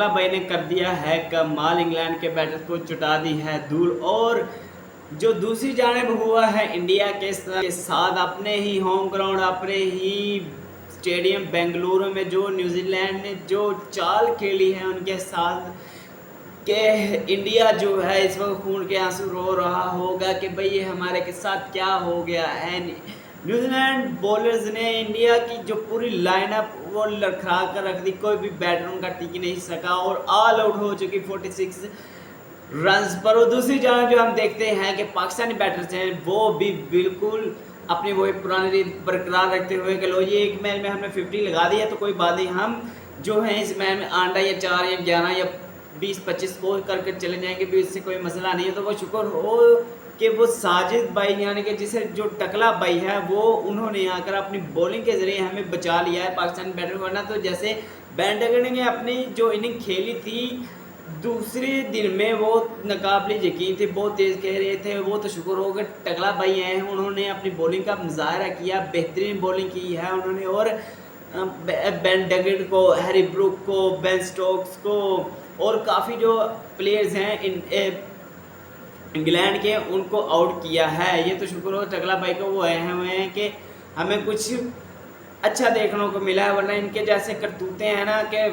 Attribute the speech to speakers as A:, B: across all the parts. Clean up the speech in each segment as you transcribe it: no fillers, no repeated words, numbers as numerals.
A: टकला भाई ने कर दिया है कमाल, इंग्लैंड के बैटर को चुटा दी है धूल। और जो दूसरी जानिब हुआ है इंडिया के साथ अपने ही होम ग्राउंड, अपने ही स्टेडियम बेंगलुरु में, जो न्यूजीलैंड ने जो चाल खेली है उनके साथ, कि इंडिया जो है इस वक्त खून के आंसू रो रहा होगा कि भाई ये हमारे के साथ क्या हो गया है। न्यूजीलैंड बॉलर्स ने इंडिया की जो पूरी लाइनअप वो लड़खड़ा कर रख दी, कोई भी बैटर उनका टिक नहीं सका और ऑल आउट हो चुकी 46 रन्स पर। और दूसरी जानब जो हम देखते हैं कि पाकिस्तानी बैटर्स हैं वो भी बिल्कुल अपनी वही पुरानी रीत बरकरार रखते हुए कि लो ये एक मैच में हमने 50 लगा दिया तो कोई बात नहीं, हम जो है इस मैच में आंडा या 4 या 11 या 20-25 स्कोर करके चले जाएंगे भी, इससे कोई मसला नहीं है। तो वो शुक्र हो कि वो साजिद भाई यानी कि जिसे जो टकला भाई है वो उन्होंने आकर अपनी बॉलिंग के ज़रिए हमें बचा लिया है पाकिस्तान बैटर। वरना तो जैसे बैंडगढ़ ने अपनी जो इनिंग खेली थी दूसरे दिन में वो नाकाबिले यकीन थे, बहुत तेज़ कह रहे थे, वो तो शुक्र हो कि टकला भाई आए हैं, उन्होंने अपनी बॉलिंग का मुजाहरा किया, बेहतरीन बॉलिंग की है उन्होंने। और बेन डगेट को, हैरी ब्रूक को, बेन स्टोक्स को और काफ़ी जो प्लेयर्स हैं इंग्लैंड के उनको आउट किया है। ये तो शुक्र हो टकला भाई को वो आए हुए हैं कि हमें कुछ अच्छा देखने को मिला है, वरना इनके जैसे करतूते हैं ना कि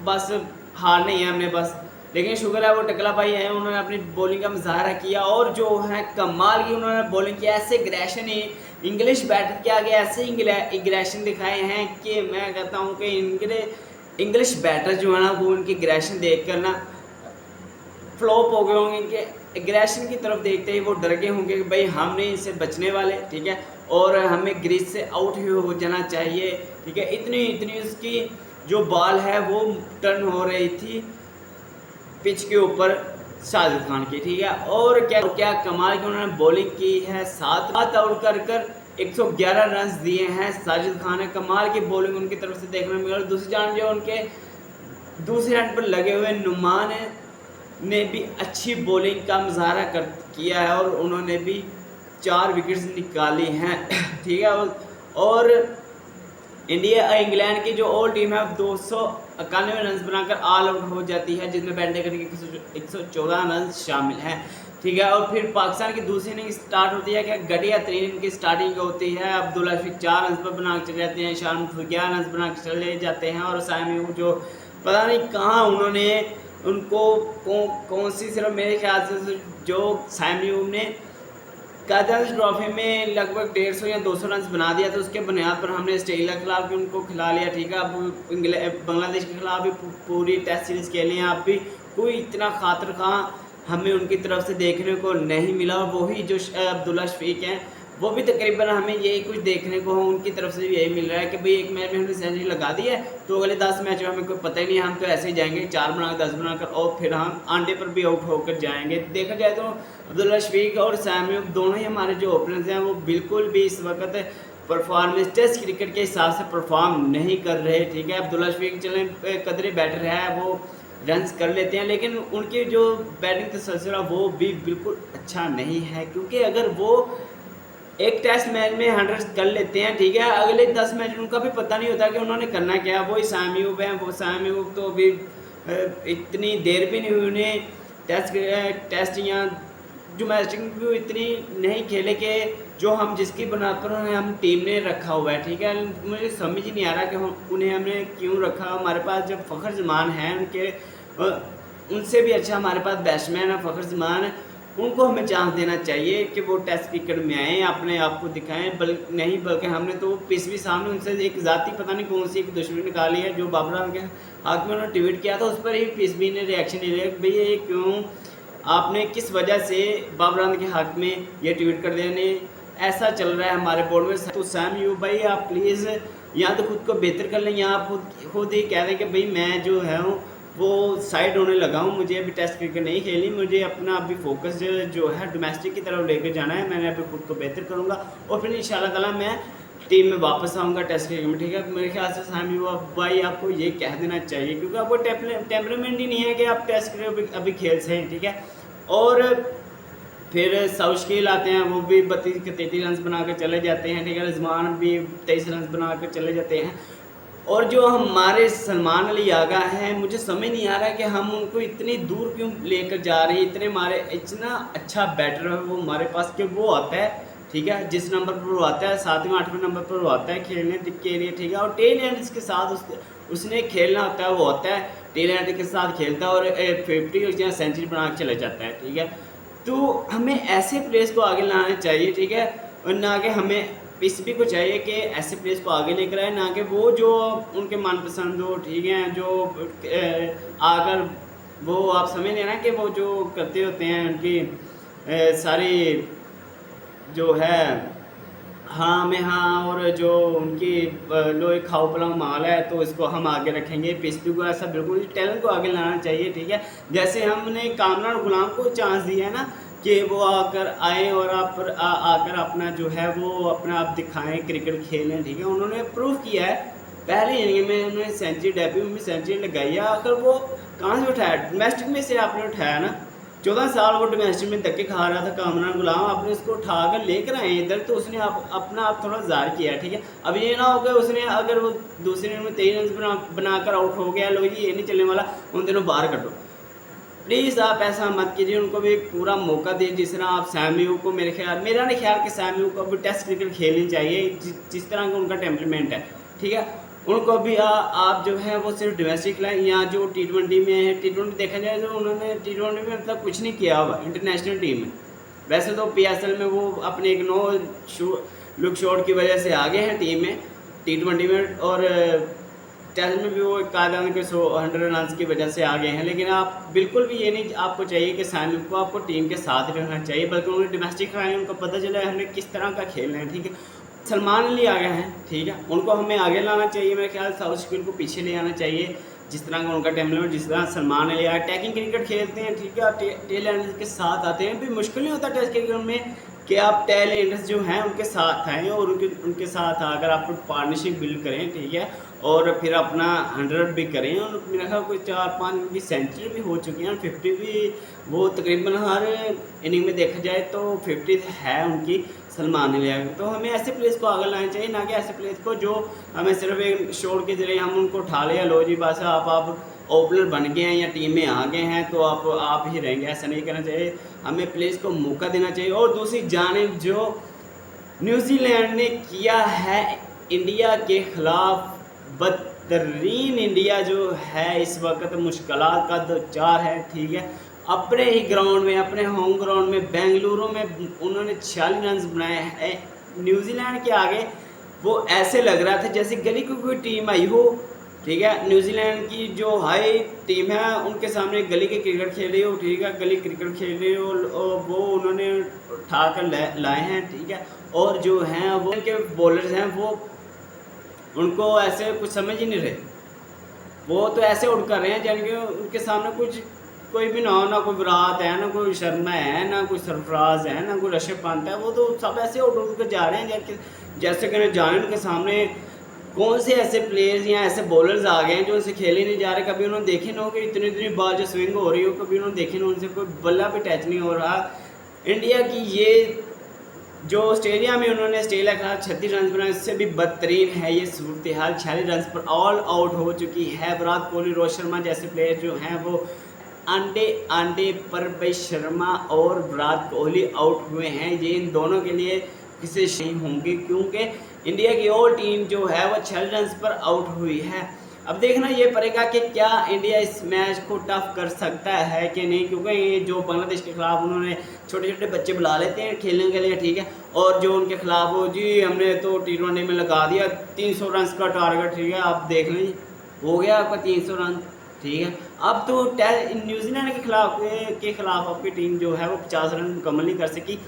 A: बस हार नहीं है हमने बस। लेकिन शुक्र है वो टकला भाई हैं, उन्होंने अपनी बॉलिंग का मुजाहरा किया और जो है कमाल की उन्होंने बॉलिंग किया। ऐसे ग्रेशन ही इंग्लिश बैटर के आगे ऐसे इंग्रेशन दिखाए हैं कि मैं कहता हूँ कि इंग्लिश बैटर जो है ना वो उनकी ग्रेशन देख कर ना फ्लॉप हो गए होंगे, कि एग्रेशन की तरफ देखते ही वो डर गए होंगे कि भाई हम नहीं इनसे बचने वाले, ठीक है, और हमें ग्रीज से आउट ही हो जाना चाहिए, ठीक है। इतनी उसकी जो बॉल है वो टर्न हो रही थी पिच के ऊपर साजिद खान की, ठीक है। और क्या कमाल की उन्होंने बॉलिंग की है, 7 आउट कर 111 रन दिए हैं साजिद खान ने। कमाल की बॉलिंग उनकी तरफ से देखने में मिली। दूसरी जान जो उनके दूसरे हैंड पर लगे हुए नुमान ने भी अच्छी बॉलिंग का मुजाहरा किया है और उन्होंने भी 4 विकेट्स निकाली हैं, ठीक है। और इंग्लैंड की जो ऑल टीम है 291 रन बनाकर ऑल आउट हो जाती है, जिसमें बैंडेगढ़ के 114 रन शामिल हैं, ठीक है। और फिर पाकिस्तान की दूसरी इनिंग स्टार्ट होती है, क्या घटिया तरीन इनकी स्टार्टिंग होती है। अब्दुल्ला शफीक 4 रन पर बना के चले जाते हैं, शान 11 रन बना के चले जाते हैं, और साइम जो पता नहीं कहाँ उन्होंने उनको कौन सी, सिर्फ मेरे ख्याल से जो साइम ने कायदाद ट्रॉफी में लगभग 150 या 200 रन बना दिया, तो उसके बुनियाद पर हमने ऑस्ट्रेलिया के खिलाफ भी उनको खिला लिया, ठीक है। अब बांग्लादेश के खिलाफ भी पूरी टेस्ट सीरीज़ खेली हैं, अब भी कोई इतना खातिर खां हमें उनकी तरफ से देखने को नहीं मिला। वही जो अब्दुल्ला शफीक हैं वो भी तकरीबन हमें यही कुछ देखने को उनकी तरफ से यही मिल रहा है कि भाई एक मैच में हमने सेंचुरी लगा दी है तो अगले 10 मैच में हमें कोई पता ही नहीं, हम तो ऐसे ही जाएंगे 4 बनाकर 10 बनाकर और फिर हम आंडे पर भी आउट होकर जाएंगे। देखा जाए तो अब्दुल्ला शफीक और साइम दोनों ही हमारे जो ओपनर्स हैं वो बिल्कुल भी इस वक्त परफॉर्मेंस टेस्ट क्रिकेट के हिसाब से परफॉर्म नहीं कर रहे, ठीक है। अब्दुल्ला शफीक चले कदरे बैटर है, वो रन्स कर लेते हैं, लेकिन उनकी जो बैटिंग तसलसल वो भी बिल्कुल अच्छा नहीं है, क्योंकि अगर वो एक टेस्ट मैच में 100 कर लेते हैं, ठीक है, अगले 10 मैच उनका भी पता नहीं होता कि उन्होंने करना क्या। वही सामियूब हैं, वो सामियूब तो अभी इतनी देर भी नहीं हुई उन्हें टेस्ट या डोमेस्टिक भी इतनी नहीं खेले कि जो हम जिसकी बुनियाद पर हम टीम ने रखा हुआ है, ठीक है। मुझे समझ ही नहीं आ रहा कि उन्हें हमने क्यों रखा। हमारे पास जब फ़खर जमान है उनसे भी अच्छा हमारे पास बैट्समैन है फ़खर जमान, उनको हमें चांस देना चाहिए कि वो टेस्ट क्रिकेट में आएँ, अपने आप को दिखाएं। बल्कि हमने तो पिछली सामने उनसे एक ज़ाती पता नहीं कौन सी एक दुश्मनी निकाली है, जो बाबर के हक में उन्होंने ट्वीट किया था, उस पर ही पिछली ने रिएक्शन ले लिया कि भैया ये क्यों, आपने किस वजह से बाबर के हक में ये ट्वीट कर देने, ऐसा चल रहा है हमारे बोर्ड में। तो सामियूब भाई आप प्लीज़ यहाँ तो खुद को बेहतर कर लें, यहाँ आप खुद ही कह रहे हैं कि भाई मैं जो है वो साइड होने लगा हूँ, मुझे अभी टेस्ट क्रिकेट नहीं खेलनी, मुझे अपना अभी फोकस जो है डोमेस्टिक की तरफ लेकर जाना है, मैंने अभी खुद को बेहतर करूँगा और फिर इंशाल्लाह ताला मैं टीम में वापस आऊँगा टेस्ट क्रिकेट में, ठीक है। मेरे ख्याल से सामियूब भाई आपको ये कह देना चाहिए, क्योंकि आपको टेम्परामेंट ही नहीं है कि आप टेस्ट क्रिकेट अभी खेल सकें, ठीक है। और फिर साउशकील आते हैं, वो भी 32 के 33 रन बना कर चले जाते हैं, ठीक है। रिजवान भी 23 रन बना कर चले जाते हैं। और जो हमारे सलमान अली आगा हैं, मुझे समझ नहीं आ रहा है कि हम उनको इतनी दूर क्यों लेकर जा रहे हैं। इतने हमारे इतना अच्छा बैटर है वो हमारे पास कि वो आता है, ठीक है, जिस नंबर पर वो आता है 7वें 8वें नंबर पर वो आता है खेलने के लिए, ठीक है, और टेल एंड के साथ उसने खेलना होता है, वो होता है टेल एंड के साथ खेलता है और 50 या सेंचुरी बना के चला जाता है, ठीक है। तो हमें ऐसे प्लेयर्स को आगे लाना चाहिए, ठीक है, और ना कि हमें पीसीबी को चाहिए कि ऐसे प्लेयर्स को आगे लेकर आए, ना कि वो जो उनके मनपसंद हो, ठीक है, जो आकर वो आप समझ लेना कि वो जो करते होते हैं उनकी सारी जो है हाँ में हाँ, और जो उनकी लोहे खाओ पलाओ माल है तो इसको हम आगे रखेंगे। पीसीबी को ऐसा बिल्कुल टैलेंट को आगे लाना चाहिए, ठीक है। जैसे हमने कामरान गुलाम को चांस दिया है ना कि वो आकर आए और आकर अपना जो है वो अपना आप दिखाएं, क्रिकेट खेलें, ठीक है। उन्होंने प्रूव किया है, पहले इनिंग में उन्होंने सेंचुरी, डेब्यू में सेंचुरी लगाई है। आकर वो कहाँ से उठाया? डोमेस्टिक में से आपने उठाया ना। 14 साल वो डोमेस्टिक में धक्के खा रहा था कामरान गुलाम, आपने उसको उठाकर लेकर आए इधर, तो उसने अपना आप थोड़ा ज़ाहिर किया, ठीक है। अब ये ना हो गया उसने अगर वो दूसरे इनिंग में 23 रन बनाकर आउट हो गया, लो जी ये नहीं चलने वाला, उन दिनों बाहर कटो। प्लीज़ आप ऐसा मत कीजिए, उनको भी एक पूरा मौका दीजिए। जिस तरह आप सैम्यू को, मेरा नहीं ख्याल कि सैम्यू को भी टेस्ट क्रिकेट खेलनी चाहिए, जिस तरह का उनका टेम्परमेंट है, ठीक है। उनको भी आप जो है वो सिर्फ डोमेस्टिक खिलाएं, या जो T20 में है, T20 देखा जाए तो उन्होंने T20 में मतलब कुछ नहीं किया हुआ इंटरनेशनल टीम में। वैसे तो PSL में वो अपने एक लुक शॉट की वजह से आगे हैं टीम में, T20 में, और टेस्ट में भी वो कायदान के 100 रन की वजह से आगे हैं। लेकिन आप बिल्कुल भी ये नहीं आपको चाहिए कि सैम्यू को आपको टीम के साथ ही रहना चाहिए, बल्कि उन्हें डोमेस्टिक खिलाएं, उनको पता चला है हमें किस तरह का खेलना है, ठीक है। सलमान अली आ गए हैं, ठीक है, उनको हमें आगे लाना चाहिए। मेरे ख्याल साउथ स्क्रीन को पीछे ले आना चाहिए, जिस तरह का उनका टेम्परमेंट, जिस तरह सलमान अली अटैकिंग क्रिकेट खेलते हैं, ठीक है, टेल एंडर्स के साथ आते हैं। भी मुश्किल नहीं होता टेस्ट क्रिकेट में कि आप टेल एंडर्स जो हैं उनके साथ आएँ और उनके साथ आकर आप पार्टनरशिप बिल्ड करें, ठीक है, और फिर अपना 100 भी करें। और मेरा ख्याल कोई 4-5 उनकी सेंचुरी भी हो चुकी हैं, 50 भी वो तकरीबन हर इनिंग में देखा जाए तो 50 है उनकी सलमान अली। तो हमें ऐसे प्लेयर्स को आगे लाना चाहिए, ना कि ऐसे प्लेयर्स को जो हमें सिर्फ एक शोर के जरिए हम उनको उठा लें, लो जी बस आप ओपनर बन गए हैं या टीम में आ गए हैं तो आप ही रहेंगे। ऐसा नहीं करना चाहिए, हमें प्लेयर्स को मौका देना चाहिए। और दूसरी जानिब जो न्यूजीलैंड ने किया है इंडिया के ख़िलाफ़, बदतरीन इंडिया जो है इस वक्त मुश्किलात का दो चार है, ठीक है। अपने ही ग्राउंड में, अपने होम ग्राउंड में बेंगलुरु में उन्होंने 46 रन बनाए हैं न्यूजीलैंड के आगे। वो ऐसे लग रहा था जैसे गली की कोई टीम आई हो, ठीक है। न्यूजीलैंड की जो हाई टीम है उनके सामने गली के क्रिकेट खेल रही हो, ठीक है, गली क्रिकेट खेल रही हो, और वो उन्होंने उठा कर लाए हैं, ठीक है। और जो हैं वो उनके बॉलर्स हैं वो उनको ऐसे कुछ समझ ही नहीं रहे, वो तो ऐसे उड़ कर रहे हैं जान कि उनके सामने कुछ कोई भी ना हो, ना कोई विराट है, ना कोई शर्मा है, ना कोई सरफराज है, ना कोई ऋषभ पंत है। वो तो सब ऐसे उड़ उड़ कर जा रहे हैं जैसे कि जाने उनके सामने कौन से ऐसे प्लेयर्स या ऐसे बॉलर्स आ गए हैं जो उनसे खेले नहीं जा रहे। कभी उन्होंने देखे ना हो कि इतनी इतनी बाल जो स्विंग हो रही हो, कभी उन्होंने देखे ना उनसे कोई बल्ला भी टच नहीं हो रहा। इंडिया की ये जो ऑस्ट्रेलिया में उन्होंने ऑस्ट्रेलिया का 36 रन बनाए, उससे भी बदतरीन है ये सूरत हाल। 46 रन पर ऑल आउट हो चुकी है। विराट कोहली, रोहित शर्मा जैसे प्लेयर जो हैं वो अंडे पर भाई शर्मा और विराट कोहली आउट हुए हैं। ये इन दोनों के लिए किसे नहीं होंगे, क्योंकि इंडिया की और टीम जो है वो 46 रन पर आउट हुई है। अब देखना ये पड़ेगा कि क्या इंडिया इस मैच को टफ कर सकता है कि नहीं, क्योंकि ये जो बांग्लादेश के खिलाफ उन्होंने छोटे छोटे बच्चे बुला लेते हैं खेलने के लिए, ठीक है, और जो उनके खिलाफ हो जी हमने तो T20 में लगा दिया 300 रन का टारगेट, ठीक है, आप देख लें हो गया आपका 300 रन, ठीक है। अब तो न्यूजीलैंड के खिलाफ आपकी टीम जो है वो 50 रन मुकम्मल नहीं कर सकी,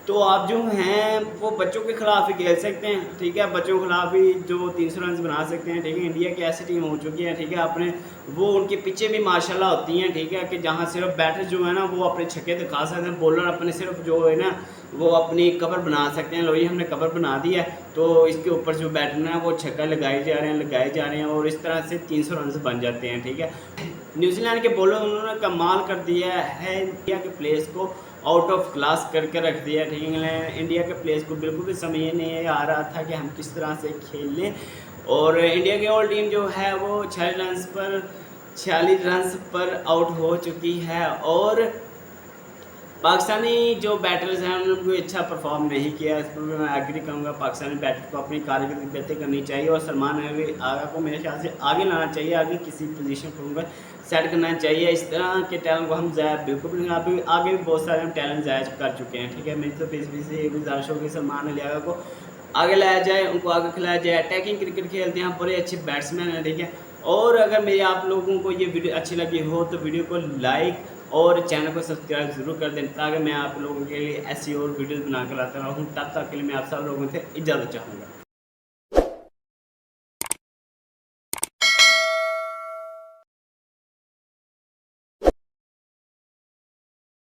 A: तो आप जो हैं वो बच्चों के खिलाफ ही खेल सकते हैं, ठीक है, बच्चों के खिलाफ ही जो 300 रन बना सकते हैं, ठीक है। इंडिया की ऐसी टीम हो चुकी है, ठीक है, अपने वो उनके पीछे भी माशाल्लाह होती हैं, ठीक है, कि जहाँ सिर्फ बैटर जो है ना वो अपने छक्के दिखा सकते हैं, बॉलर अपने सिर्फ जो है ना वो अपनी कवर बना सकते हैं। लो ये हमने कवर बना दी है तो इसके ऊपर जो बैटर है वो छक्का लगाए जा रहे हैं और इस तरह से 300 रन बन जाते हैं, ठीक है। न्यूजीलैंड के बॉलर उन्होंने कमाल कर दिया है, इंडिया के प्लेयर्स को आउट ऑफ क्लास करके रख दिया, ठीक है। इंडिया के प्लेयर्स को बिल्कुल भी समझ नहीं आ रहा था कि हम किस तरह से खेल लें, और इंडिया की ऑल टीम जो है वो 46 रन पर आउट हो चुकी है। और पाकिस्तानी जो बैटर्स हैं उन्होंने कोई अच्छा परफॉर्म नहीं किया, इस पर मैं एग्री करूँगा। पाकिस्तानी बैटर को अपनी कारकर्दगी बेहतर करनी चाहिए और सलमान आगा को मेरे ख्याल से आगे लाना चाहिए, आगे किसी पोजीशन पर उनको सेट करना चाहिए। इस तरह के टैलेंट को हम ज़ाया बिल्कुल भी नहीं, आगे भी बहुत सारे हम टैलेंट ज़ाया कर चुके हैं, ठीक है। मेरी तो पीस से ये गुजारिश होगी सलमान अली आगा को आगे लाया जाए, उनको आगे खिलाया जाए। अटैकिंग क्रिकेट खेलते हैं, बड़े अच्छे बैट्समैन हैं, ठीक है। और अगर मेरी आप लोगों को ये वीडियो अच्छी लगी हो तो वीडियो को लाइक और चैनल को सब्सक्राइब ज़रूर कर दें, ताकि मैं आप लोगों के लिए ऐसी और वीडियोज़ बना कर लाता रहूँ। तब तक के लिए मैं आप सब लोगों से इजाज़त चाहूँगा।